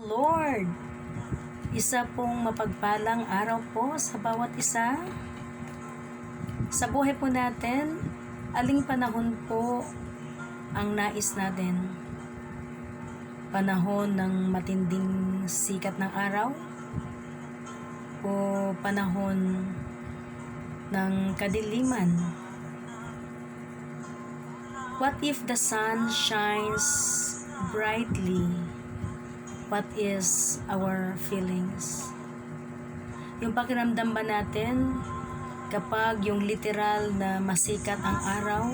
Lord, isa pong mapagpalang araw po sa bawat isa. Sa buhay po natin, aling panahon po ang nais natin? Panahon ng matinding sikat ng araw? O panahon ng kadiliman? What if the sun shines brightly? What is our feelings? Yung pakiramdam ba natin kapag yung literal na masikat ang araw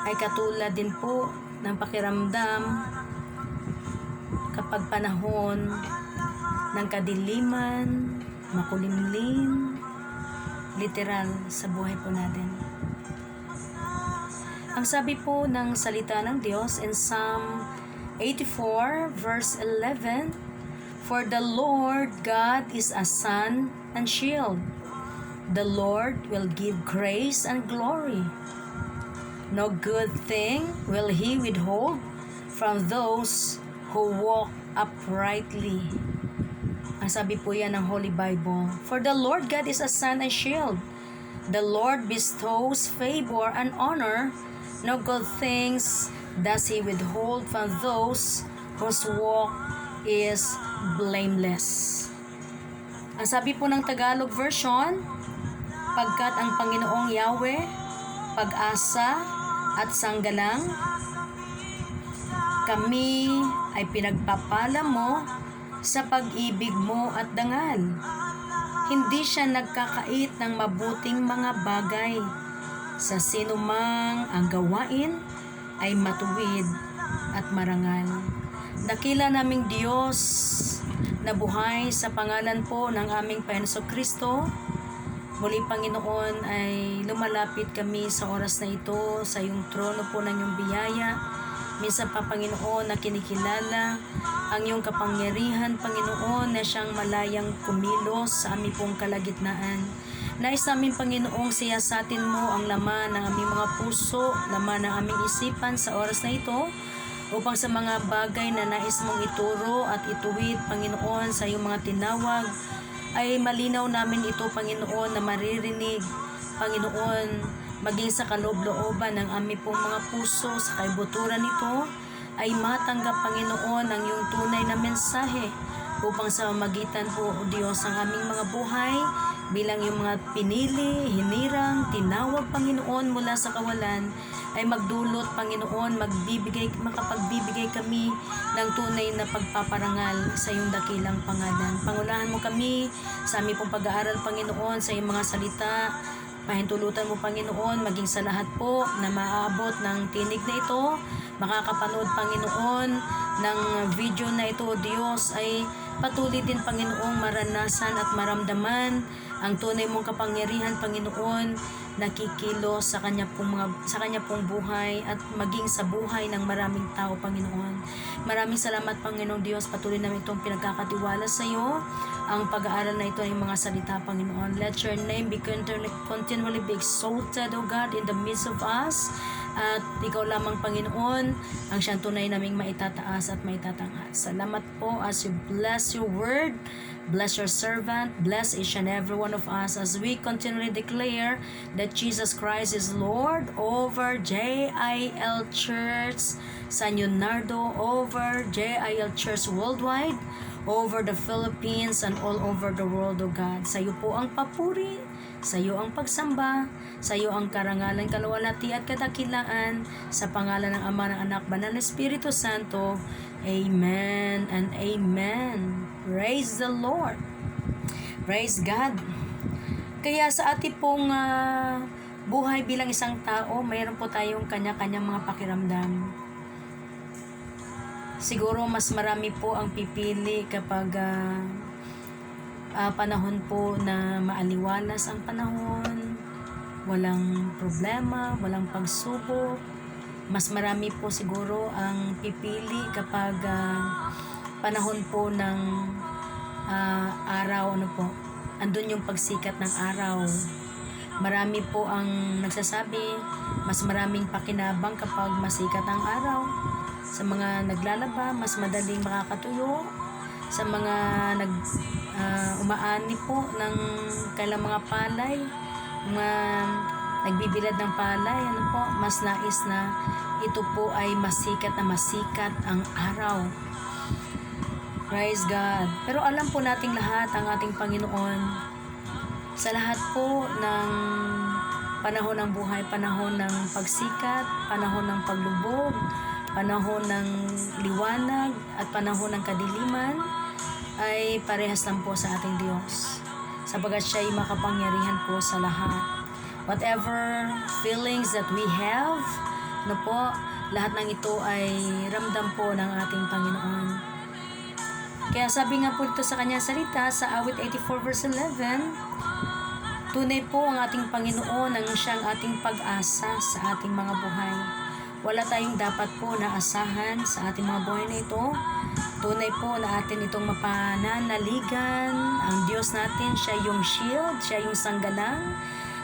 ay katulad din po ng pakiramdam kapag panahon ng kadiliman, makulimlim, literal sa buhay po natin. Ang sabi po ng salita ng Diyos in Psalm 84 verse 11, For the Lord God is a sun and shield. The Lord will give grace and glory. No good thing will He withhold from those who walk uprightly. Ang sabi po yan ng Holy Bible. For the Lord God is a sun and shield. The Lord bestows favor and honor. No good things does He withhold from those whose walk is blameless. Ang sabi po ng Tagalog version, pagkat ang Panginoong Yahweh, pag-asa at sanggalang, kami ay pinagpapala mo sa pag-ibig mo at dangal. Hindi siya nagkakait ng mabuting mga bagay. Sa sinumang ang gawain ay matuwid at marangal. Dakila naming Diyos na buhay sa pangalan po ng aming Panginoong Kristo. Muli Panginoon ay lumalapit kami sa oras na ito sa iyong trono po ng iyong biyaya. Minsan pa Panginoon na kinikilala ang iyong kapangyarihan Panginoon na siyang malayang kumilos sa aming pong kalagitnaan. Nais namin Panginoong siyasatin mo ang laman ng aming mga puso, laman ng aming isipan sa oras na ito, upang sa mga bagay na nais mong ituro at ituwid Panginoon sa iyong mga tinawag, ay malinaw namin ito Panginoon na maririnig Panginoon, maging sa kaloob-looban ng aming pong mga puso sa kaibuturan nito, ay matanggap Panginoon ang iyong tunay na mensahe upang sa magitan po o Diyos ang aming mga buhay bilang yung mga pinili, hinirang, tinawag Panginoon mula sa kawalan ay magdulot Panginoon, makapagbibigay kami ng tunay na pagpaparangal sa iyong dakilang pangalan. Pangulahan mo kami sa aming pong pag-aaral Panginoon sa iyong mga salita. Pahintulutan mo Panginoon maging sa lahat po na maaabot ng tinig na ito, makakapanood Panginoon ng video na ito Diyos ay patuloy din Panginoong maranasan at maramdaman ang tunay mong kapangyarihan Panginoon nakikilos sa kanya pong buhay at maging sa buhay ng maraming tao Panginoon. Maraming salamat Panginoong Diyos, patuloy namin itong pinagkakatiwala sa iyo. Ang pag-aaral na ito ay mga salita Panginoon. Let your name be continually be exalted O God in the midst of us. At ikaw lamang Panginoon ang siyang tunay naming maitataas at maitatanghas. Salamat po as you bless your word. Bless your servant, bless each and every one of us as we continually declare that Jesus Christ is Lord over JIL Church San Leonardo, over JIL Church worldwide, over the Philippines and all over the world, O God. Sa iyo po ang papuri, sa iyo ang pagsamba, sa iyo ang karangalan, kaluwalhati at kadakilaan, sa pangalan ng Ama, ng Anak, Banal na Espiritu Santo. Amen and amen. Praise the Lord. Praise God. Kaya sa ating pong buhay bilang isang tao, mayroon po tayong kanya-kanyang mga pakiramdam. Siguro mas marami po ang pipili kapag panahon po na maaliwalas ang panahon, walang problema, walang pagsubok. Mas marami po siguro ang pipili kapag panahon po ng araw, andun yung pagsikat ng araw. Marami po ang nagsasabi, mas maraming pakinabang kapag masikat ang araw. Sa mga naglalaba, mas madaling makakatuyo. sa mga umaani po ng kailang mga palay, mga nagbibilad ng palay, mas nais na ito po ay masikat ang araw. Praise God. Pero alam po nating lahat ang ating Panginoon sa lahat po ng panahon ng buhay, panahon ng pagsikat, panahon ng paglubog, panahon ng liwanag at panahon ng kadiliman, ay parehas lang po sa ating Diyos, sapagat siya ay makapangyarihan po sa lahat. Whatever feelings that we have, lahat ng ito ay ramdam po ng ating Panginoon. Kaya sabi nga po dito sa kanyang salita sa awit 84 verse 11, tunay po ang ating Panginoon ang siyang ating pag-asa sa ating mga buhay. Wala tayong dapat po na asahan sa ating mga buhay na ito. Tunay po na atin itong mapananaligan. Ang Diyos natin, siya yung shield, siya yung sanggalang.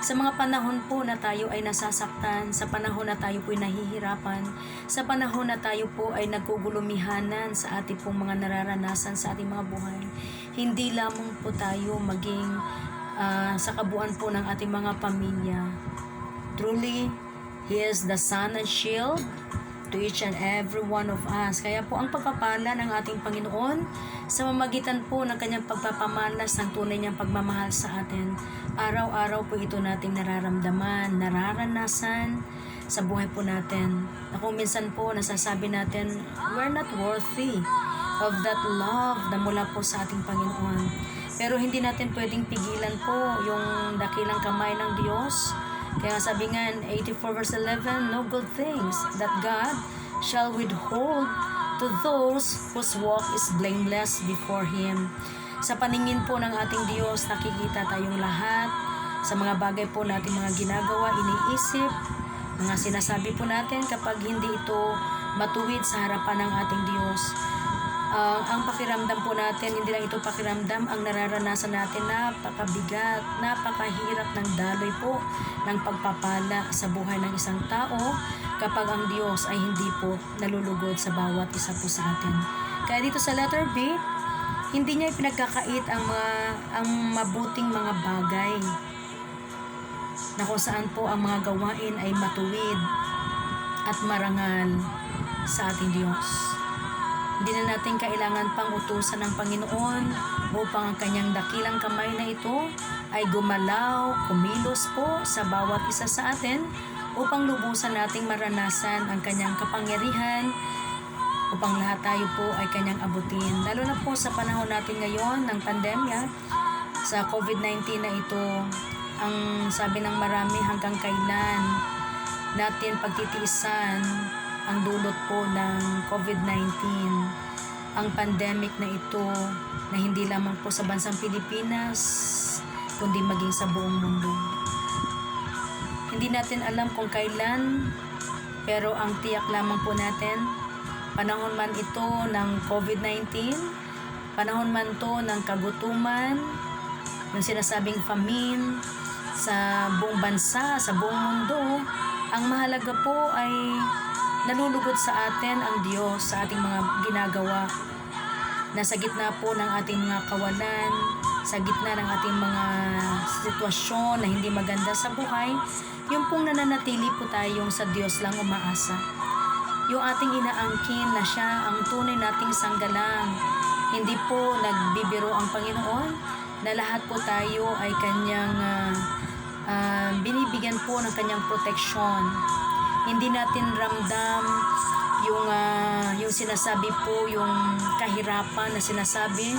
Sa mga panahon po na tayo ay nasasaktan, sa panahon na tayo po ay nahihirapan, sa panahon na tayo po ay nagkugulumihanan sa ating pong mga nararanasan sa ating mga buhay, hindi lamang po tayo maging sa kabuuan po ng ating mga pamilya. Truly, He is the sun and shield to each and every one of us. Kaya po ang pagpapala ng ating Panginoon sa mamagitan po ng kanyang pagpapamalas ng tunay niyang pagmamahal sa atin, araw-araw po ito nating nararamdaman, nararanasan sa buhay po natin. Na kung minsan po nasasabi natin, we're not worthy of that love na mula po sa ating Panginoon. Pero hindi natin pwedeng pigilan po yung dakilang kamay ng Diyos. Kaya sabi nga 84 verse 11, no good things that God shall withhold to those whose walk is blameless before Him. Sa paningin po ng ating Diyos, nakikita tayong lahat sa mga bagay po natin mga ginagawa, iniisip, mga sinasabi po natin kapag hindi ito matuwid sa harapan ng ating Diyos. Ang pakiramdam po natin, hindi lang ito pakiramdam, ang nararanasan natin, napakabigat, napakahirap ng daloy po ng pagpapala sa buhay ng isang tao kapag ang Diyos ay hindi po nalulugod sa bawat isa po sa atin. Kaya dito sa letter B, hindi niya ipinagkakait ang mabuting mga bagay na kung saan po ang mga gawain ay matuwid at marangal sa ating Diyos. Hindi na natin kailangan pang utusan ng Panginoon upang ang kanyang dakilang kamay na ito ay gumalaw, kumilos po sa bawat isa sa atin upang lubusan nating maranasan ang kanyang kapangyarihan upang lahat tayo po ay kanyang abutin. Lalo na po sa panahon natin ngayon ng pandemya, sa COVID-19 na ito, ang sabi ng marami, hanggang kailan natin pagtitiisan ang dulot po ng COVID-19, ang pandemic na ito na hindi lamang po sa bansang Pilipinas kundi maging sa buong mundo. Hindi natin alam kung kailan, pero ang tiyak lamang po natin, panahon man ito ng COVID-19, panahon man to ng kagutuman, yung sinasabing famine sa buong bansa, sa buong mundo, ang mahalaga po ay nalulugod sa atin ang Diyos sa ating mga ginagawa. Nasa gitna po ng ating mga kawalan, sa gitna ng ating mga sitwasyon na hindi maganda sa buhay, yung pong nananatili po tayong sa Diyos lang umaasa. Yung ating inaangkin na siya ang tunay nating sanggalang. Hindi po nagbibiro ang Panginoon na lahat po tayo ay kanyang binibigyan po ng kanyang proteksyon. Hindi natin ramdam yung sinasabi po, yung kahirapan na sinasabi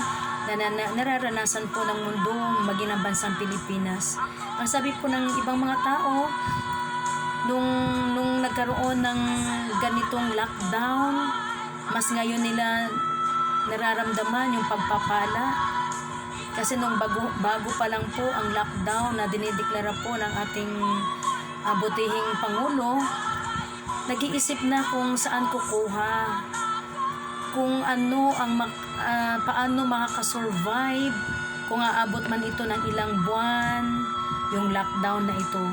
na nararanasan po ng mundo, maging ang bansang Pilipinas. Ang sabi po ng ibang mga tao, nung nagkaroon ng ganitong lockdown, mas ngayon nila nararamdaman yung pagpapala. Kasi nung bago pa lang po ang lockdown na dinideklara po ng ating butihing Pangulo, nag-iisip na kung saan kukuha, kung ano paano makakasurvive, kung aabot man ito ng ilang buwan, yung lockdown na ito.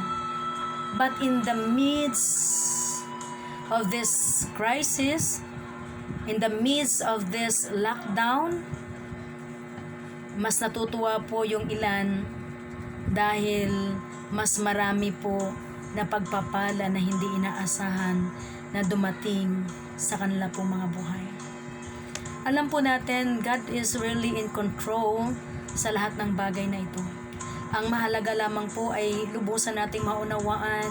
But in the midst of this crisis, in the midst of this lockdown, mas natutuwa po yung ilan dahil mas marami po na pagpapala na hindi inaasahan na dumating sa kanila po mga buhay. Alam po natin, God is really in control sa lahat ng bagay na ito. Ang mahalaga lamang po ay lubusan nating maunawaan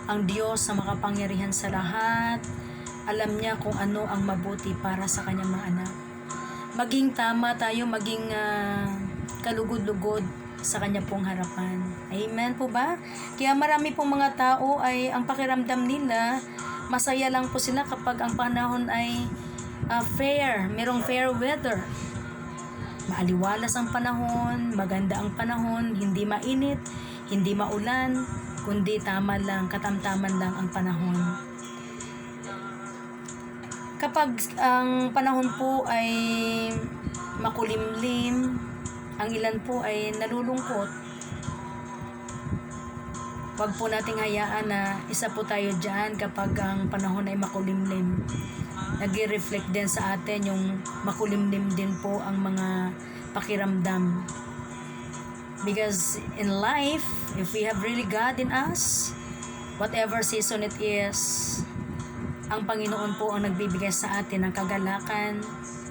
ang Diyos sa makapangyarihan sa lahat. Alam niya kung ano ang mabuti para sa kanyang mga anak. Maging tama tayo, maging kalugod-lugod sa kanya pong harapan. Amen po ba? Kaya marami pong mga tao ay ang pakiramdam nila, masaya lang po sila kapag ang panahon ay fair, merong fair weather. Maaliwalas ang panahon, maganda ang panahon, hindi mainit, hindi maulan, kundi tama lang, katamtaman lang ang panahon. Kapag ang panahon po ay makulimlim, ang ilan po ay nalulungkot, wag po nating hayaan na isa po tayo dyan kapag ang panahon ay makulimlim. Nag-reflect din sa atin yung makulimlim din po ang mga pakiramdam. Because in life, if we have really God in us, whatever season it is, ang Panginoon po ang nagbibigay sa atin ng kagalakan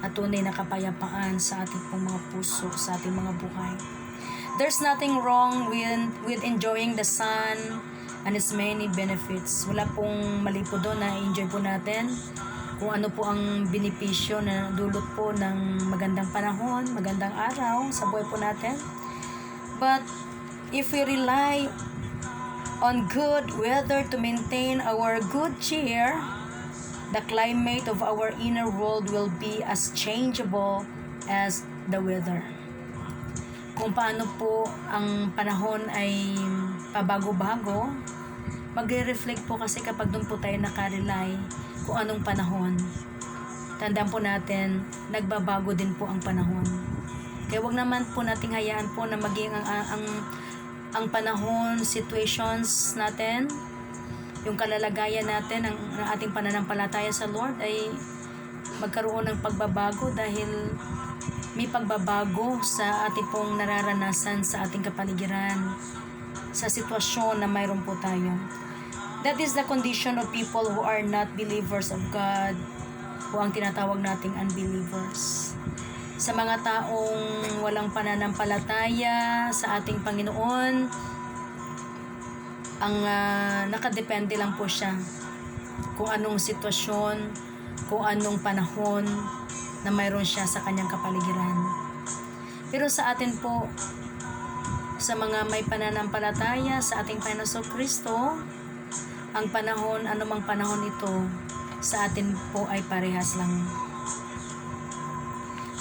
at tunay na kapayapaan sa ating pong mga puso, sa ating mga buhay. There's nothing wrong with enjoying the sun and its many benefits. Wala pong mali po doon na enjoy po natin kung ano po ang benepisyo na dulot po ng magandang panahon, magandang araw sa buhay po natin. But if we rely on good weather to maintain our good cheer, the climate of our inner world will be as changeable as the weather. Kung paano po ang panahon ay pabago-bago, magre-reflect po kasi kapag doon po tayo nakarely kung anong panahon. Tandaan po natin, nagbabago din po ang panahon. Kaya wag naman po nating hayaan po na maging ang panahon, situations natin, yung kalalagayan natin, ang ating pananampalataya sa Lord ay magkaroon ng pagbabago dahil may pagbabago sa ating pong nararanasan sa ating kapaligiran, sa sitwasyon na mayroon po tayo. That is the condition of people who are not believers of God, o ang tinatawag nating unbelievers. Sa mga taong walang pananampalataya sa ating Panginoon, ang nakadepende lang po siya kung anong sitwasyon, kung anong panahon na mayroon siya sa kanyang kapaligiran. Pero sa atin po, sa mga may pananampalataya sa ating Panginoon Kristo, ang panahon, anumang panahon ito, sa atin po ay parehas lang.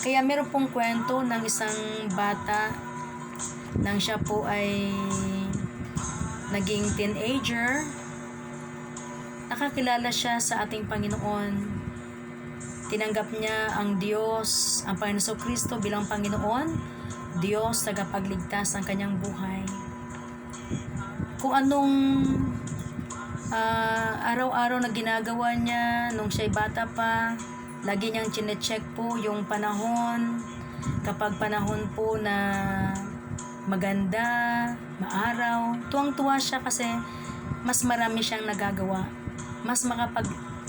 Kaya meron pong kwento ng isang bata nang siya po ay naging teenager, nakakilala siya sa ating Panginoon. Tinanggap niya ang Diyos, ang Panginoon Kristo bilang Panginoon, Diyos, tagapagligtas ng kanyang buhay. Kung anong araw-araw na ginagawa niya nung siya'y bata pa, lagi niyang chinecheck po yung panahon. Kapag panahon po na maganda, maaraw, tuwang-tuwa siya kasi mas marami siyang nagagawa. Mas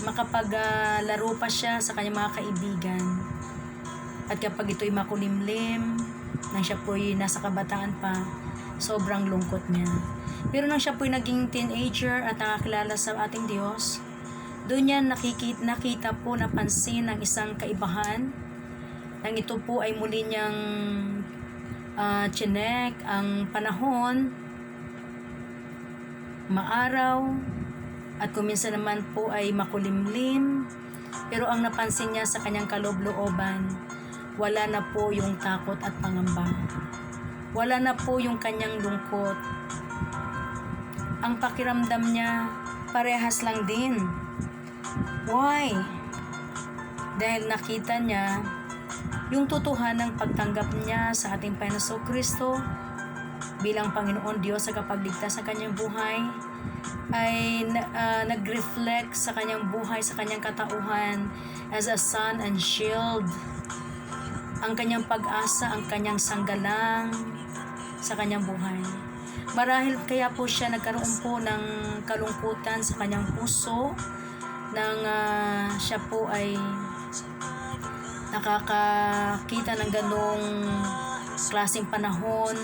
makapaglaro pa siya sa kanyang mga kaibigan. At kapag ito'y makulimlim, nang siya po'y nasa kabataan pa, sobrang lungkot niya. Pero nang siya po'y naging teenager at nakakilala sa ating Diyos, doon niya nakita po, napansin ang isang kaibahan. Nang ito po ay muli niyang chinek ang panahon, maaraw, at kuminsan naman po ay makulimlim. Pero ang napansin niya sa kanyang kaloob-looban, wala na po yung takot at pangamba. Wala na po yung kanyang lungkot. Ang pakiramdam niya, parehas lang din. Why? Dahil nakita niya yung totohanang pagtanggap niya sa ating Panginoon Kristo bilang Panginoon Diyos sa kapagligtas sa kanyang buhay ay nag-reflect sa kanyang buhay, sa kanyang katauhan as a sun and shield. ang kanyang pag-asa, ang kanyang sanggalang sa kanyang buhay. Marahil kaya po siya nagkaroon po ng kalungkutan sa kanyang puso nang siya po ay nakakakita ng ganong klaseng panahon,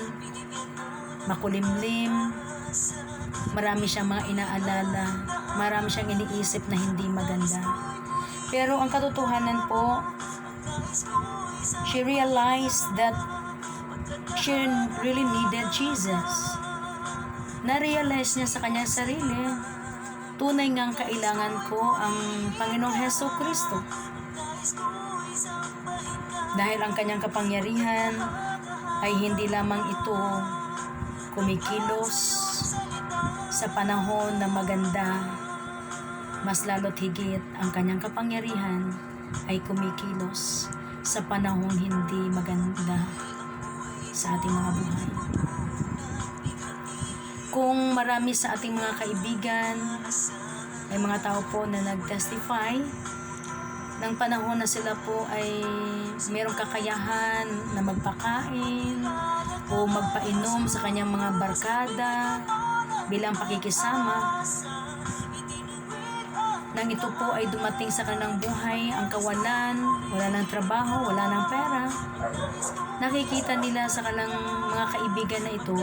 makulimlim, marami siyang mga inaalala, marami siyang iniisip na hindi maganda. Pero ang katotohanan po, she realized that she really needed Jesus. Na-realize niya sa kanyang sarili, tunay ngang kailangan ko ang Panginoong Hesus Kristo. Dahil ang kanyang kapangyarihan ay hindi lamang ito kumikilos sa panahon na maganda, mas lalo't higit ang kanyang kapangyarihan ay kumikilos sa panahong hindi maganda sa ating mga buhay. Kung marami sa ating mga kaibigan, may mga tao po na nag-testify ng panahon na sila po ay mayroong kakayahan na magpakain o magpainom sa kanyang mga barkada bilang pakikisama, nang ito po ay dumating sa kanilang buhay ang kawalan, wala ng trabaho, wala ng pera, nakikita nila sa kanilang mga kaibigan na ito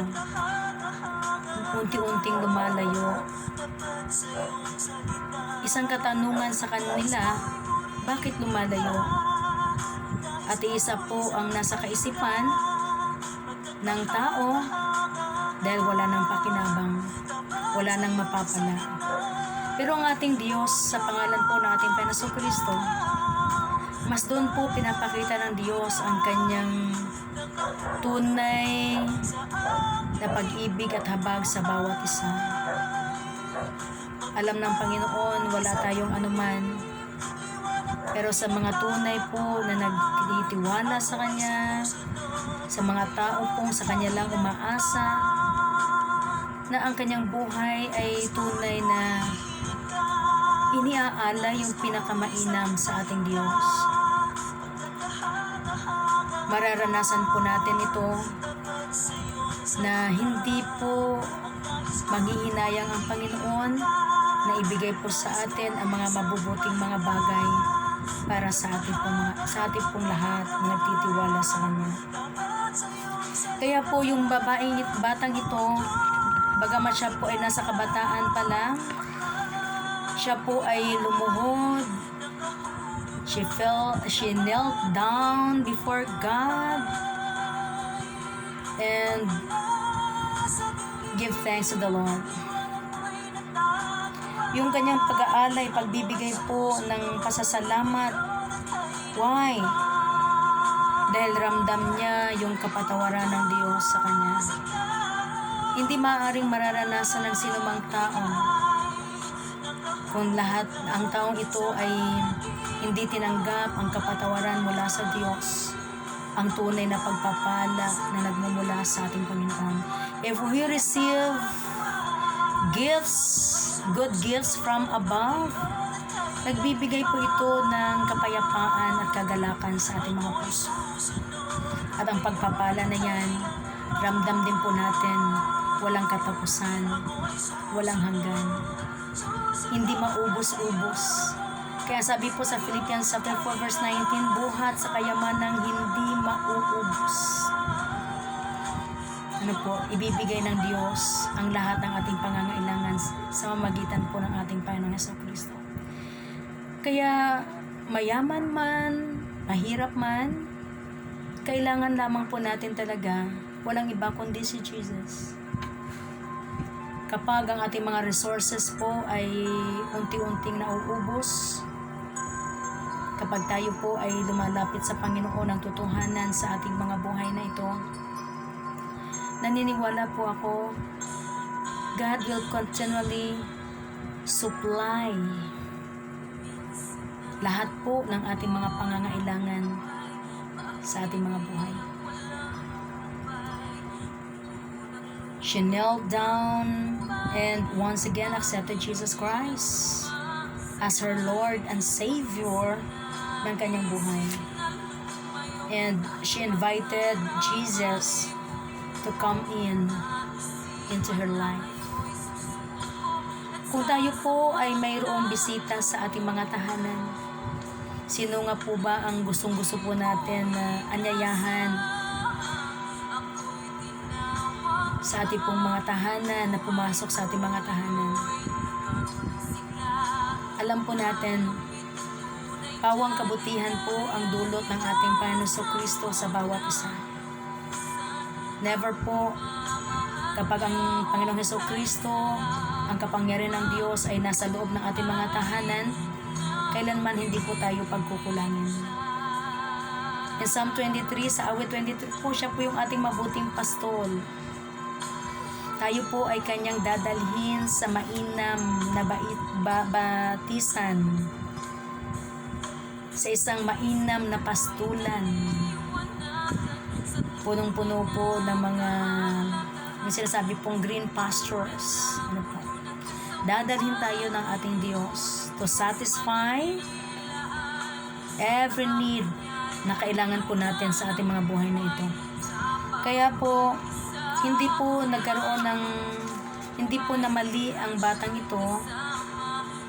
unti-unting lumalayo. Isang katanungan sa kanila, bakit lumalayo? At isa po ang nasa kaisipan ng tao, dahil wala nang pakinabang, wala nang mapapala. Pero ang ating Diyos, sa pangalan po ng ating Panginoong Kristo, mas doon po pinapakita ng Diyos ang kanyang tunay na pag-ibig at habag sa bawat isa. Alam ng Panginoon, wala tayong anuman, pero sa mga tunay po na nagtitiwala sa Kanya, sa mga tao pong sa Kanya lang umaasa, na ang kanyang buhay ay tunay na iniaala yung pinakamainam sa ating Diyos. Mararanasan po natin ito na hindi po manghihinayang ang Panginoon na ibigay po sa atin ang mga mabubuting mga bagay para sa ating pong lahat na nagtitiwala sa Kanya. Kaya po yung batang ito, bagamat siya po ay nasa kabataan pa lang, siya po ay lumuhod. She knelt down before God and give thanks to the Lord. Yung kanyang pag-aalay, pagbibigay po ng pasasalamat. Why? Dahil ramdam niya yung kapatawaran ng Diyos sa kanya. Hindi maaaring mararanasan ng sinumang tao kung lahat ang taong ito ay hindi tinanggap ang kapatawaran mula sa Diyos, ang tunay na pagpapala na nagmumula sa ating Panginoon. If we receive good gifts from above, nagbibigay po ito ng kapayapaan at kagalakan sa ating mga puso. At ang pagpapala na yan, ramdam din po natin, walang katapusan, walang hanggan, hindi maubos-ubos. Kaya sabi po sa Philippians chapter 4 verse 19, buhat sa kayamanang hindi mauubos. Ano po, ibibigay ng Diyos ang lahat ng ating pangangailangan sa mamagitan po ng ating Panginoong Hesus Kristo. Kaya mayaman man, mahirap man, kailangan lamang po natin talaga, walang iba kundi si Jesus. Kapag ang ating mga resources po ay unti-unting nauubos, kapag tayo po ay lumalapit sa Panginoon ng totohanan sa ating mga buhay na ito, naniniwala po ako, God will continually supply lahat po ng ating mga pangangailangan sa ating mga buhay. She knelt down and once again accepted Jesus Christ as her Lord and Savior ng kanyang buhay. And she invited Jesus to come into her life. Kung tayo po ay mayroong bisita sa ating mga tahanan, sino nga po ba ang gustong-gusto po natin na anyayahan sa ating pong mga tahanan, na pumasok sa ating mga tahanan? Alam po natin, pawang kabutihan po ang dulot ng ating Panginoong Kristo sa bawat isa. Never po, kapag ang Panginoong Kristo, ang kapangyarihan ng Diyos ay nasa loob ng ating mga tahanan, kailanman hindi po tayo pagkukulangin. In Psalm 23, sa awit 23 po, siya po yung ating mabuting pastol. Tayo po ay kanyang dadalhin sa mainam na batisan, sa isang mainam na pastulan, punong-puno po ng mga, may sinasabi pong green pastures. Ano po? Dadalhin tayo ng ating Diyos to satisfy every need na kailangan po natin sa ating mga buhay na ito. Kaya po, hindi po na mali ang batang ito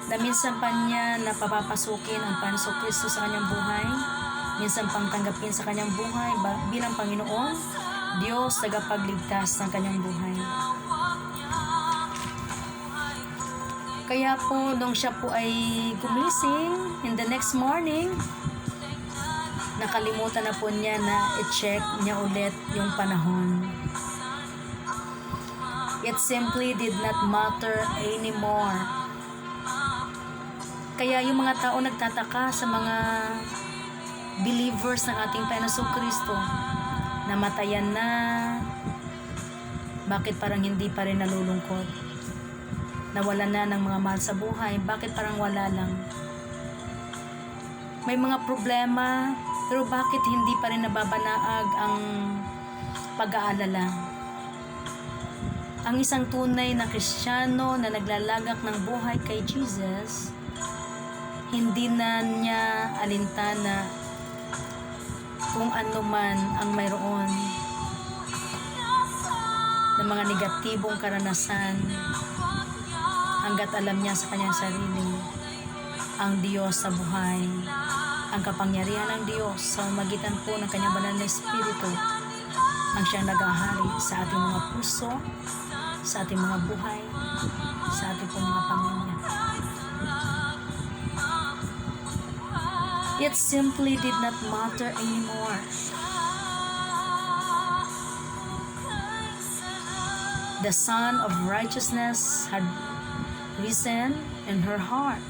na minsan pa niya napapapasukin ang Panginoong Kristo sa kanyang buhay, minsan pang tanggapin sa kanyang buhay bilang Panginoon, Diyos, tagapagligtas ng kanyang buhay. Kaya po, nung siya po ay gumising in the next morning, nakalimutan na po niya na i-check niya ulit yung panahon. It simply did not matter anymore. Kaya yung mga tao nagtataka sa mga believers ng ating Panginoong Kristo, namatayan na, bakit parang hindi pa rin nalulungkot? Nawala na ng mga mahal sa buhay, bakit parang wala lang? May mga problema, pero bakit hindi pa rin nababanaag ang pag-aalala? Ang isang tunay na Kristiyano na naglalagak ng buhay kay Jesus, hindi na niya alintana kung ano man ang mayroon ng mga negatibong karanasan, hanggat alam niya sa kanyang sarili ang Diyos sa buhay, ang kapangyarihan ng Diyos sa magitan po ng kanyang banal na Espiritu ang siyang nag-ahari sa ating mga puso, sa ating mga buhay, sa ating pong mga pamilya. It simply did not matter anymore. The Son of Righteousness had risen in her heart,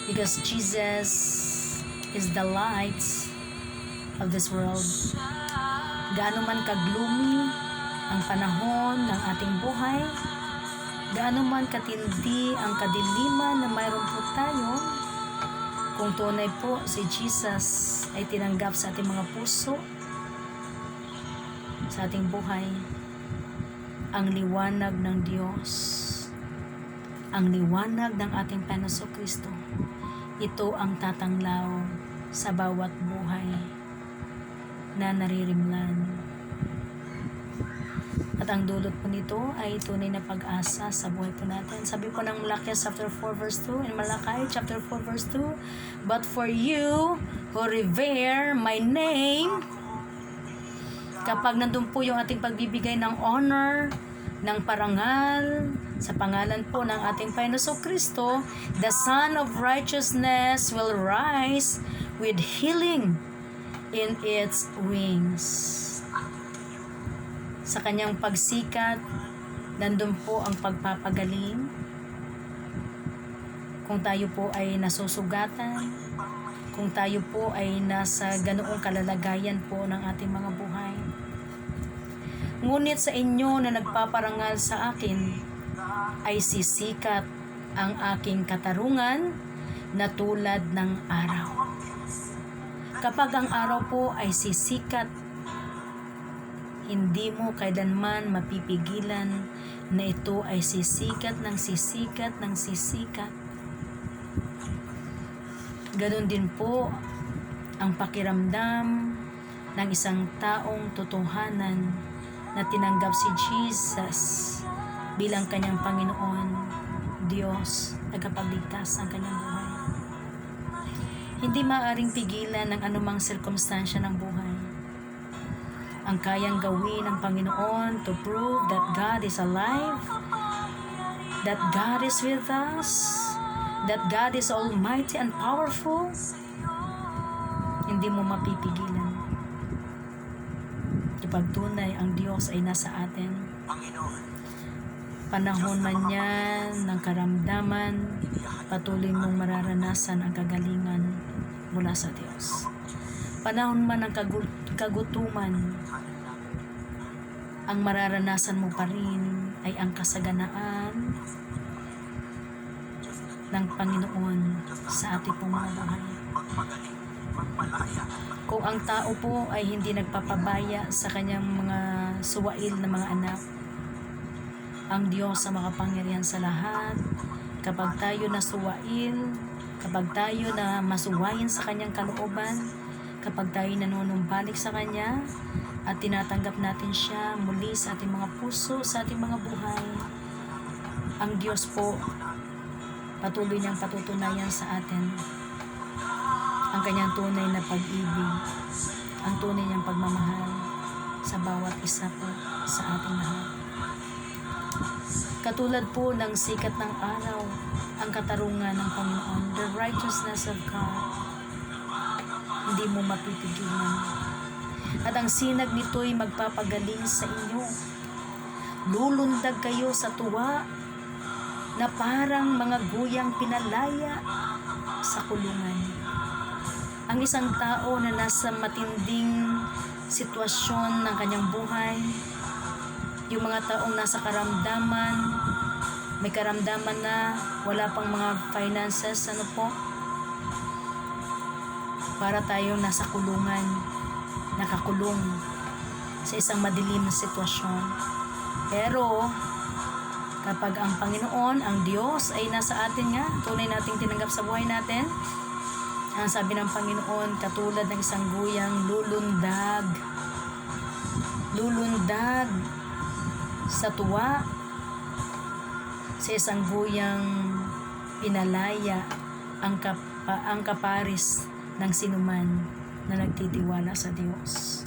because Jesus is the light of this world. Gaano man ka-gloomy ang panahon ng ating buhay, gaano man katindi ang kadiliman na mayroon po tayo, kung tunay po si Jesus ay tinanggap sa ating mga puso, sa ating buhay, ang liwanag ng Diyos, ang liwanag ng ating Panginoong Kristo, ito ang tatanglaw sa bawat buhay na naririmlan. At ang dulot po nito ay tunay na pag-asa sa buhay po natin. Sabi po ng Malachi chapter 4 verse 2, in Malachi chapter 4 verse 2, but for you who revere my name, kapag nandun po yung ating pagbibigay ng honor, ng parangal, sa pangalan po ng ating Panginoong Kristo, the Son of Righteousness will rise with healing in its wings. Sa kanyang pagsikat, nandun po ang pagpapagaling. Kung tayo po ay nasusugatan, kung tayo po ay nasa ganoong kalalagayan po ng ating mga buhay. Ngunit sa inyo na nagpaparangal sa akin, ay sisikat ang aking katarungan na tulad ng araw. Kapag ang araw po ay sisikat, hindi mo kailanman mapipigilan na ito ay sisikat ng sisikat ng sisikat. Ganon din po ang pakiramdam ng isang taong totohanan na tinanggap si Jesus bilang kanyang Panginoon, Diyos, tagapagligtas ng kanyang buhay. Hindi maaaring pigilan ng anumang sirkumstansya ng buhay ang kayang gawin ng Panginoon to prove that God is alive, that God is with us, that God is almighty and powerful. Hindi mo mapipigilan. Kapag tunay ang Diyos ay nasa atin, panahon man yan ng karamdaman, patuloy mong mararanasan ang kagalingan mula sa Diyos. Panahon man ng kagutuman, ang mararanasan mo pa rin ay ang kasaganaan ng Panginoon sa ating pong mga buhay. Kung ang tao po ay hindi nagpapabaya sa kanyang mga suwail na mga anak, ang Diyos ang makapangyarihan sa lahat, kapag tayo nasuwail, kapag tayo na masuwayin sa kanyang kalooban, kapag tayo nanunumbalik sa Kanya at tinatanggap natin siya muli sa ating mga puso, sa ating mga buhay, ang Diyos po patuloy niyang patutunayan sa atin ang kanyang tunay na pag-ibig, ang tunay niyang pagmamahal sa bawat isa po sa ating lahat. Katulad po ng sikat ng araw, ang katarungan ng Panginoon, the righteousness of God, hindi mo mapipigilan. At ang sinag nito'y magpapagaling sa inyo. Lulundag kayo sa tuwa na parang mga guyang pinalaya sa kulungan. Ang isang tao na nasa matinding sitwasyon ng kanyang buhay, yung mga taong nasa karamdaman, may karamdaman na wala pang mga finances, para tayong nasa kulungan, nakakulong sa isang madilim na sitwasyon. Pero kapag ang Panginoon, ang Diyos ay nasa atin nga, tunay nating tinanggap sa buhay natin, ang sabi ng Panginoon, katulad ng isang guyang lulundag sa tuwa, sa isang guyang pinalaya ang kaparis ng sinuman na nagtitiwala sa Diyos.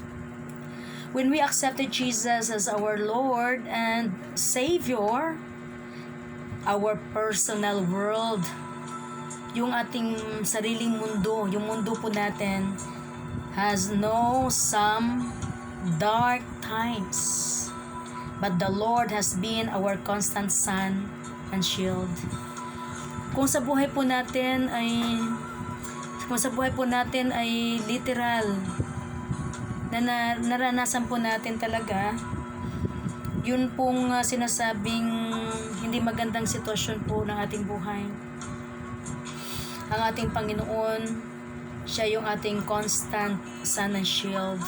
When we accepted Jesus as our Lord and Savior, our personal world, yung ating sariling mundo, yung mundo po natin, has some dark times. But the Lord has been our constant sun and shield. Kung sa buhay po natin ay literal na naranasan po natin talaga yun pong sinasabing hindi magandang sitwasyon po ng ating buhay, ang ating Panginoon, siya yung ating constant sun and shield.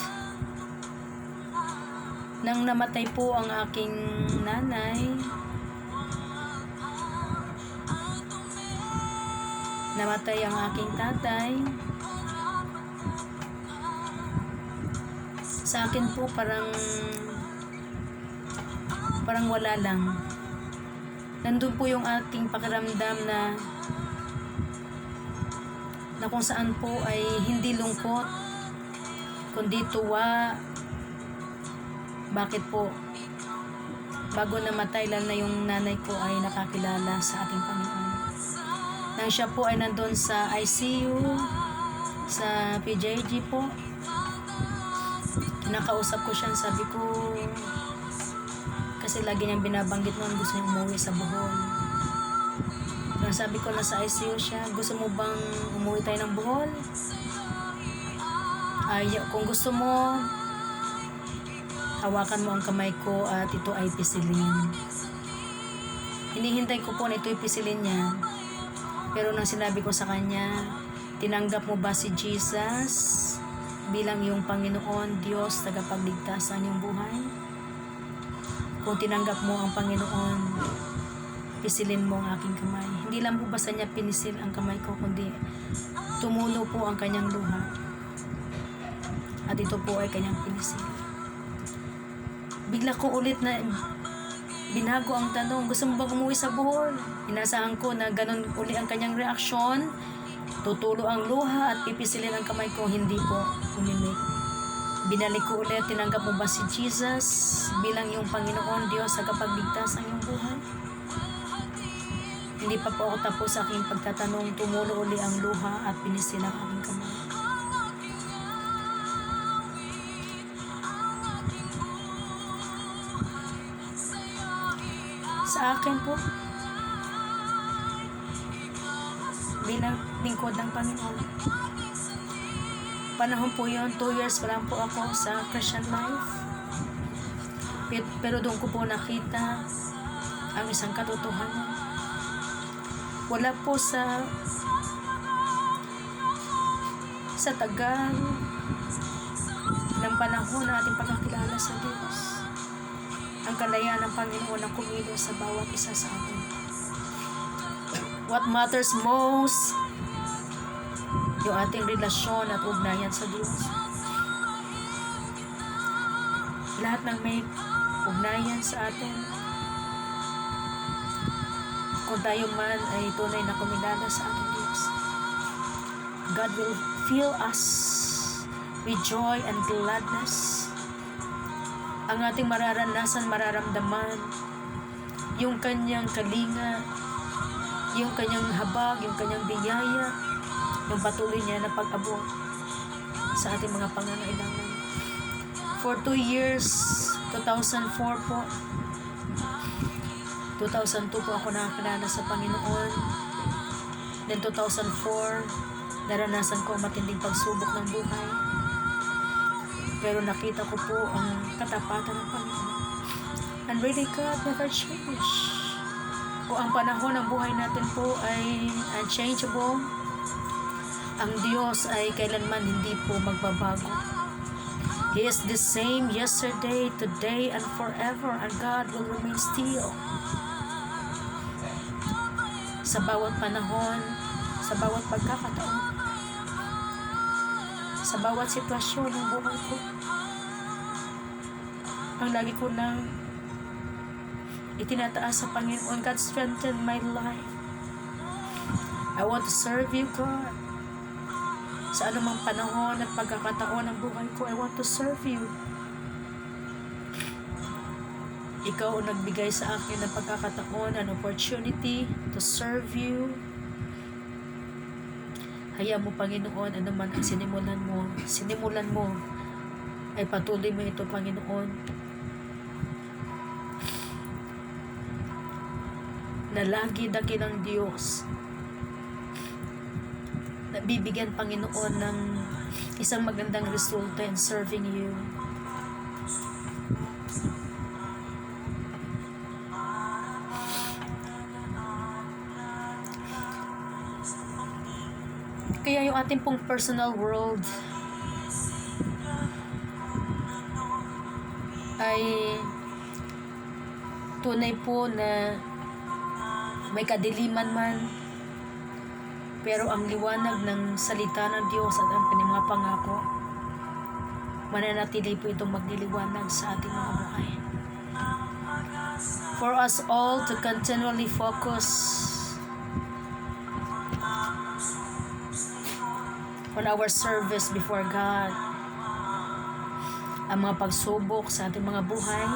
Nang namatay po ang aking nanay, namatay ang aking tatay, sa akin po parang wala lang. Nandun po yung ating pakiramdam na kung saan po ay hindi lungkot, kundi tuwa. Bakit po? Bago namatay, lalo na yung nanay ko ay nakakilala sa ating Panginoon. Nang siya po ay nandun sa ICU, sa PJG po, nakausap ko siya, sabi ko, kasi lagi niyang binabanggit noon, gusto niya umuwi sa Bohol. Nang sabi ko na sa ICU siya, gusto mo bang umuwi tayo ng Bohol? Kung gusto mo, hawakan mo ang kamay ko at ito ay pisilin. Hinihintay ko po na ito ay pisilin niya. Pero nang sinabi ko sa kanya, tinanggap mo ba si Jesus bilang iyong Panginoon, Diyos, tagapagligtas ng iyong buhay? Kung tinanggap mo ang Panginoon, pisilin mo ang aking kamay. Hindi lang po basta niya pinisil ang kamay ko, kundi tumulo po ang kanyang luha. at ito po ay kanyang pinisil. Bigla ko ulit na binago ang tanong, gusto mo bang umuwi sa Bohol? Inasahan ko na ganun uli ang kanyang reaksyon. Tutulo ang luha at pipisilin ang kamay ko, hindi po umimik. Binalik ko ulit, tinanggap mo ba si Jesus bilang iyong Panginoon Diyos sa kapagligtas ang iyong buhay? Hindi pa po ako tapos sa aking pagtatanong, tumulo uli ang luha at pinisil ang aking kamay. Sa akin po, bilang lingkod ng Panginoon, panahon po yun, 2 years pa lang po ako sa Christian life. Pero doon ko po nakita ang isang katotohanan. Wala po sa tagal ng panahon na ating pagkakilala sa Diyos, ang kalayaan ng Panginoon ang kumilos sa bawat isa sa atin. What matters most, yung ating relasyon at ugnayan sa Diyos. Lahat ng may ugnayan sa atin, kung tayo man ay tunay na kumilala sa ating Diyos, God will fill us with joy and gladness. Ang ating mararamdaman, yung kanyang kalinga, yung kanyang habag, yung kanyang biyaya, yung patuloy niya na pag-abot sa ating mga pangangailangan. For 2 years, 2004 po, 2002 po ako nakakilala sa Panginoon. Then 2004, naranasan ko ang matinding pagsubok ng buhay. Pero nakita ko po ang katapatan ng Panginoon. And really, God never changed. Kung ang panahon ng buhay natin po ay unchangeable, ang Diyos ay kailanman hindi po magbabago. He is the same yesterday, today, and forever, and God will remain still. Sa bawat panahon, sa bawat pagkakataon, sa bawat sitwasyon ng buhay ko, ang lagi ko nang itinataas sa Panginoon, God strengthen my life. I want to serve you, God. Sa anumang panahon at pagkakataon ng buhay ko, I want to serve you. Ikaw ang nagbigay sa akin ng pagkakataon, an opportunity to serve you. Hayaan mo, Panginoon, ano man ang sinimulan mo, ay patuloy mo ito, Panginoon. Na lagi dakilang Diyos, na bibigyan, Panginoon, ng isang magandang resulta in serving you. Kaya yung ating pong personal world ay tunay po na may kadiliman man, pero ang liwanag ng salita ng Diyos at ang mga pangako, mananatili po itong magliliwanag sa ating mga buhay. For us all to continually focus on our service before God. Ang mga pagsubok sa ating mga buhay,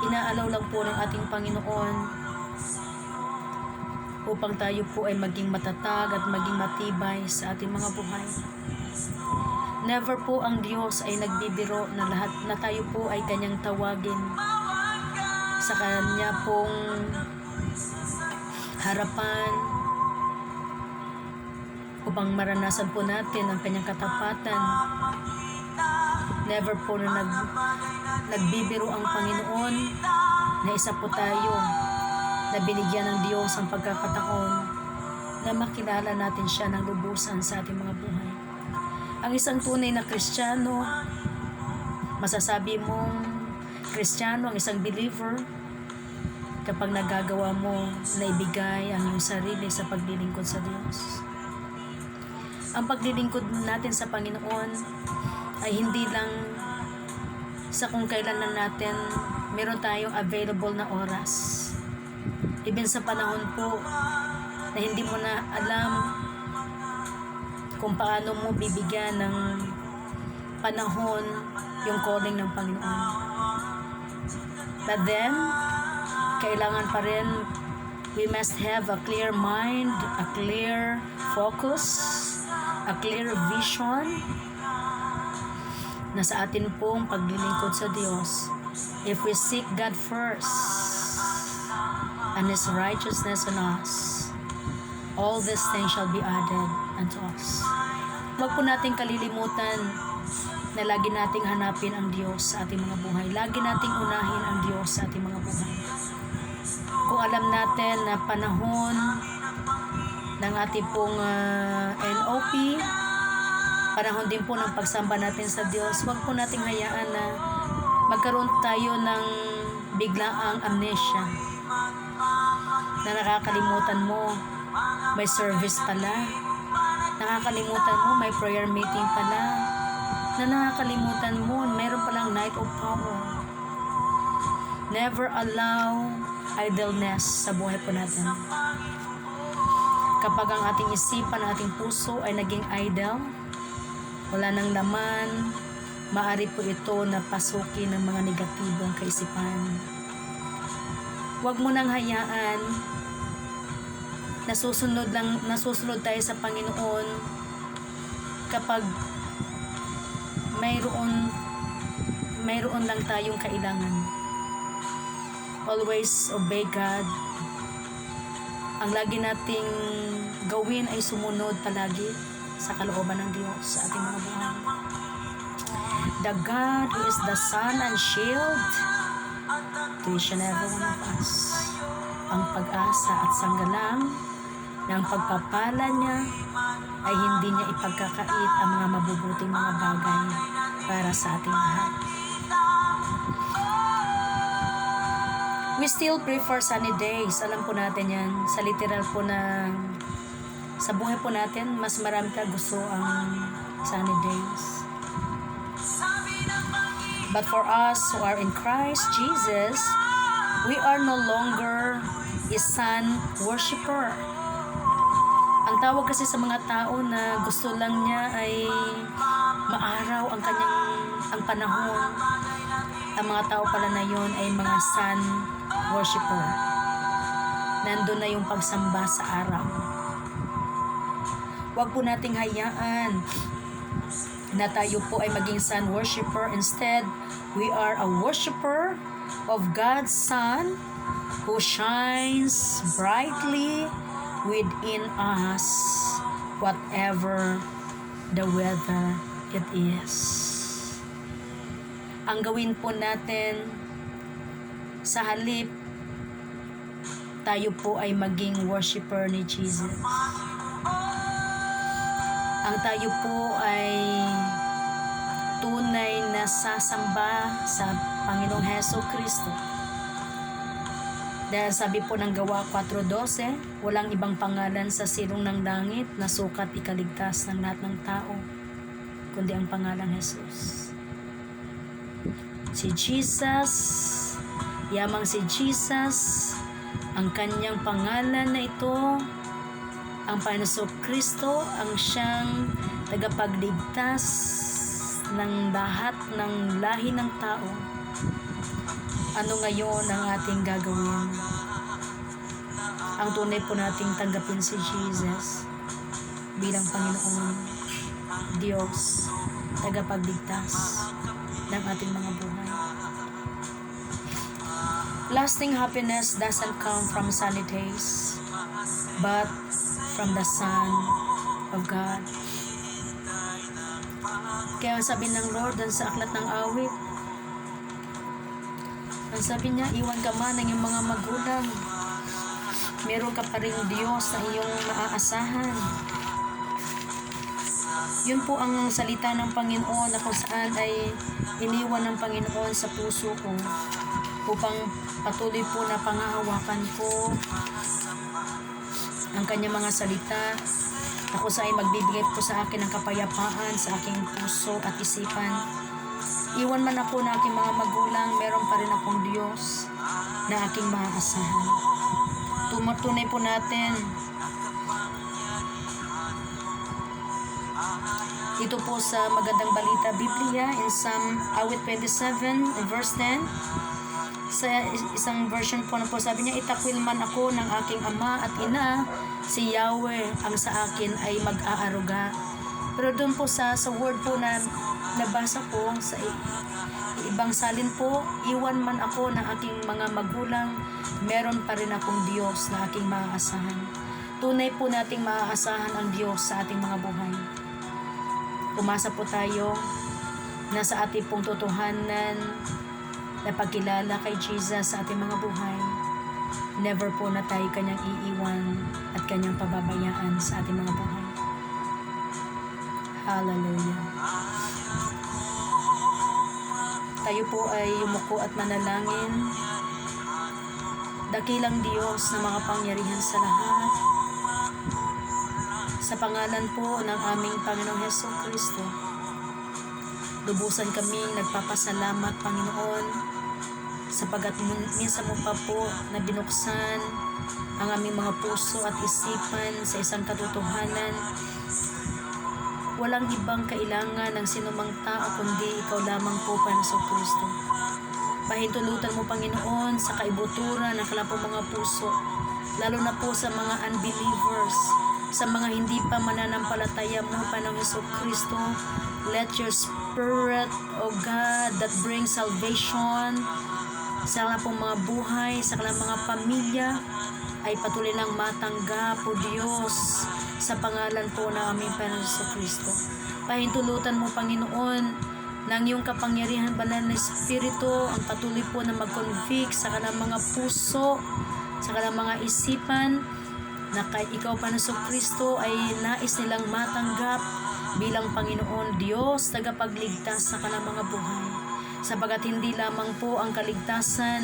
inaalaw lang po ng ating Panginoon upang tayo po ay maging matatag at maging matibay sa ating mga buhay. Never po ang Diyos ay nagbibiro na lahat na tayo po ay kanyang tawagin sa kanya pong harapan upang maranasan po natin ang kanyang katapatan. Never po na nagbibiro ang Panginoon na isa po tayo na binigyan ng Diyos ang pagkakataon na makilala natin siya ng lubusan sa ating mga buhay. Ang isang tunay na Kristiyano, masasabi mong Kristiyano, ang isang believer, kapag nagagawa mo na ibigay ang iyong sarili sa paglilingkod sa Diyos. Ang paglilingkod natin sa Panginoon ay hindi lang sa kung kailan lang natin meron tayong available na oras. Even sa panahon po na hindi mo na alam kung paano mo bibigyan ng panahon yung calling ng Panginoon. But then, kailangan pa rin, we must have a clear mind, a clear focus, a clear vision na sa atin pong paglilingkod sa Diyos. If we seek God first and His righteousness in us, all these things shall be added unto us. Huwag po nating kalilimutan na lagi nating hanapin ang Diyos sa ating mga buhay. Lagi nating unahin ang Diyos sa ating mga buhay. Kung alam natin na panahon ng ating pong NOP, panahon din po ng pagsamba natin sa Diyos, huwag po nating hayaan na magkaroon tayo ng biglaang amnesia na nakakalimutan mo may service pala, nakakalimutan mo may prayer meeting pala, na nakakalimutan mo meron palang night of power. Never allow idleness sa buhay po natin. Kapag ang ating isipan, ang ating puso ay naging idle, wala nang laman, maaari po ito na pasukin ng mga negatibong kaisipan. Huwag mo nang hayaan nasusunod tayo sa Panginoon kapag mayroon lang tayong kailangan. Always obey God. Ang lagi nating gawin ay sumunod palagi sa kalooban ng Diyos sa ating mga buhay. The God who is the sun and shield to each and every one of us. Ang pag-asa at sanggalang ng pagpapala niya ay hindi niya ipagkakait ang mga mabubuting mga bagay para sa ating lahat. We still prefer sunny days. Alam po natin yan. Sa literal po na sa buhay po natin, mas marami ka gusto ang sunny days. But for us who are in Christ Jesus, we are no longer a sun worshiper. Ang tawag kasi sa mga tao na gusto lang niya ay maaraw ang panahon. Ang mga tao pala na yon ay mga sun worshiper. Nandun na yung pagsamba sa araw. Huwag po nating hayaan na tayo po ay maging sun worshiper. Instead, we are a worshiper of God's Son who shines brightly within us, whatever the weather it is. Ang gawin po natin sa halip, tayo po ay maging worshiper ni Jesus. Ang tayo po ay tunay na sasamba sa Panginoong Heso Kristo. Dahil sabi po ng Gawa 4:12, walang ibang pangalan sa silong ng langit na sukat ikaligtas ng lahat ng tao, kundi ang pangalang Jesus. Si Jesus, yamang si Jesus, ang kanyang pangalan na ito, ang Panginoong Kristo, ang siyang tagapagligtas ng lahat ng lahi ng tao. Ano ngayon ang ating gagawin? Ang tunay po nating tanggapin si Jesus bilang Panginoon, Diyos, tagapagligtas ng ating mga buhay. Lasting happiness doesn't come from sunny days, but from the Son of God. Kaya sabi ng Lord sa aklat ng awit, ang sabi niya, iwan ka man ng iyong mga magulang, meron ka pa rin Diyos na iyong maaasahan. Yun po ang salita ng Panginoon na kung saan ay iniwan ng Panginoon sa puso ko upang patuloy po na pangahawakan ko ang kanyang mga salita Ako sa ay magbibigay po sa akin ng kapayapaan sa aking puso at isipan. Iwan man ako ng aking mga magulang, meron pa rin akong Diyos na aking maaasahan. Tunay po natin ito po sa magandang balita Biblia in Psalm awit 27 verse 10. Sa isang version po na po sabi niya, itakwil man ako ng aking ama at ina, si Yahweh ang sa akin ay mag-aaruga. Pero doon po sa word po na nabasa ko sa ibang salin po, iwan man ako ng aking mga magulang, meron pa rin akong Diyos na aking maaasahan. Tunay po nating maaasahan ang Diyos sa ating mga buhay. Umasa po tayo na sa ating pong totohanan na pagkilala kay Jesus sa ating mga buhay, never po na tayo kanyang iiwan at kanyang pababayaan sa ating mga buhay. Hallelujah. Tayo po ay yumuko at manalangin. Dakilang Diyos na mga pangyarihan sa lahat, sa pangalan po ng aming Panginoong Jesucristo, lubusan kaming nagpapasalamat, Panginoon, sapagat minsan mo pa po na binuksan ang aming mga puso at isipan sa isang katotohanan. Walang ibang kailangan ng sinumang tao kundi ikaw lamang po, Panginoong Jesucristo. Pahintulutan mo, Panginoon, sa kaibuturan ng kalapang mga puso, lalo na po sa mga unbelievers, sa mga hindi pa mananampalataya mo, Panginoong Jesucristo. Let your Spirit, O God, that brings salvation sa kanilang pong mga buhay, sa kanilang mga pamilya, ay patuloy lang matanggap, O Diyos, sa pangalan po ng aming Panginoong Jesucristo. Pahintulutan mo, Panginoon, ng iyong kapangyarihan, banal na Espiritu, ang patuloy po na mag-convict sa kanilang mga puso, sa kanilang mga isipan, na kay ikaw, Panginoong Jesucristo, ay nais nilang matanggap bilang Panginoon Diyos, tagapagligtas sa kanilang mga buhay. Sapagat hindi lamang po ang kaligtasan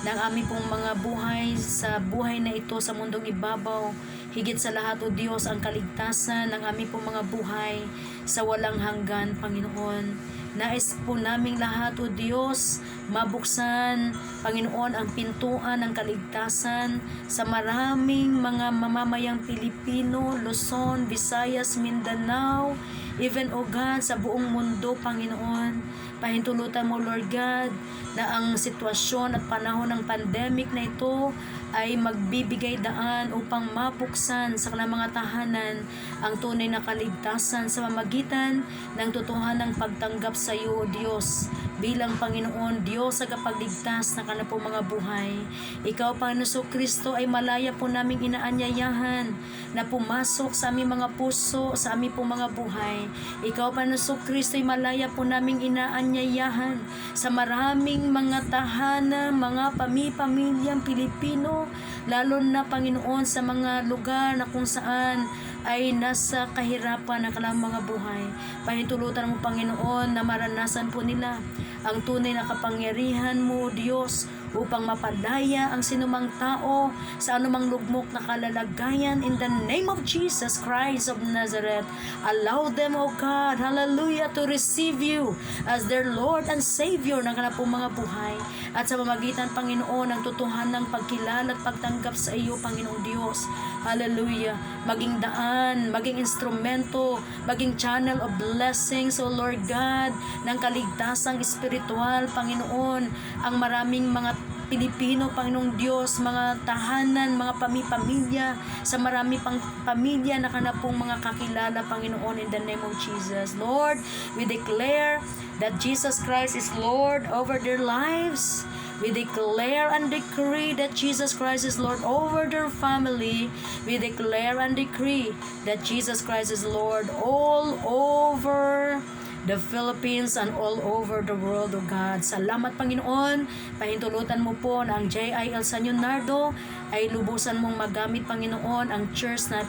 ng aming pong mga buhay sa buhay na ito sa mundong ibabaw, higit sa lahat, O Diyos, ang kaligtasan ng aming pong mga buhay sa walang hanggan, Panginoon. Nais po naming lahat, O Diyos, mabuksan, Panginoon, ang pintuan ng kaligtasan sa maraming mga mamamayang Pilipino, Luzon, Visayas, Mindanao, even, O God, sa buong mundo, Panginoon. Pahintulutan mo, Lord God, na ang sitwasyon at panahon ng pandemic na ito ay magbibigay daan upang mabuksan sa kanilang mga tahanan ang tunay na kaligtasan sa pamamagitan ng totohanang pagtanggap sa iyo, O Diyos, bilang Panginoon, Diyos sa kapagligtas na kanilang po mga buhay. Ikaw, Panginoon Jesucristo, ay malaya po naming inaanyayahan na pumasok sa aming mga puso, sa aming po mga buhay. Ikaw, Panginoon Jesucristo, ay malaya po naming inaanyayahan sa maraming mga tahanan, mga pamilyang Pilipino, lalo na, Panginoon, sa mga lugar na kung saan ay nasa kahirapan ng kanilang mga buhay. Pahintulutan mo, Panginoon, na maranasan po nila ang tunay na kapangyarihan mo, Diyos, upang mapalaya ang sinumang tao sa anumang lugmok na kalalagayan in the name of Jesus Christ of Nazareth. Allow them, O God, hallelujah, to receive you as their Lord and Savior ng kanilang pong mga buhay. At sa pamamagitan, Panginoon, ng totohanang pagkilala at pagtanggap sa iyo, Panginoong Diyos, hallelujah, maging daan, maging instrumento, maging channel of blessings, O Lord God, ng kaligtasang espiritual, Panginoon, ang maraming mga Pilipino, Panginoong Diyos, mga tahanan, mga pamilya, sa marami pang pamilya na kanapong mga kakilala, Panginoon, in the name of Jesus. Lord, we declare that Jesus Christ is Lord over their lives. We declare and decree that Jesus Christ is Lord over their family. We declare and decree that Jesus Christ is Lord all over the Philippines and all over the world, O God. Salamat, Panginoon. Pahintulutan mo po na ang JIL San Leonardo ay lubusan mong magamit, Panginoon, ang church na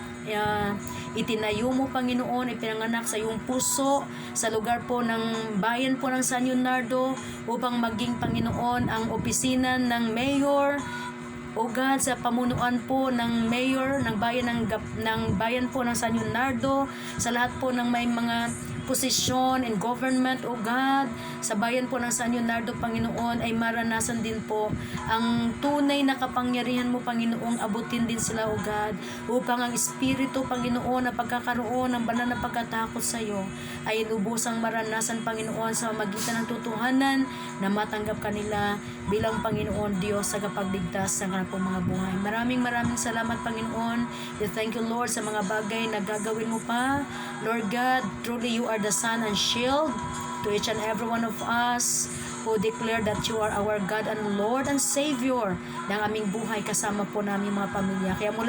itinayo mo, Panginoon, ipinanganak sa iyong puso sa lugar po ng bayan po ng San Leonardo upang maging, Panginoon, ang opisina ng mayor O God, sa pamunuan po ng mayor ng bayan po ng San Leonardo, sa lahat po ng may mga posisyon and government, O God, sa bayan po ng San Leonardo, Panginoon, ay maranasan din po ang tunay na kapangyarihan mo, Panginoong abutin din sila, O God, upang ang Espiritu, Panginoon, na pagkakaroon ng banal na pagkatakot sa iyo ay lubusang maranasan, Panginoon, sa magitan ng tutuhanan na matanggap kanila bilang Panginoon Diyos sa kapagligtas sa kanilang mga buhay. Maraming salamat, Panginoon. We thank you, Lord, sa mga bagay na gagawin mo pa. Lord God, truly you are the sun and shield to each and every one of us who declare that you are our God and Lord and Savior ng aming buhay kasama po namin mga pamilya. Kaya mula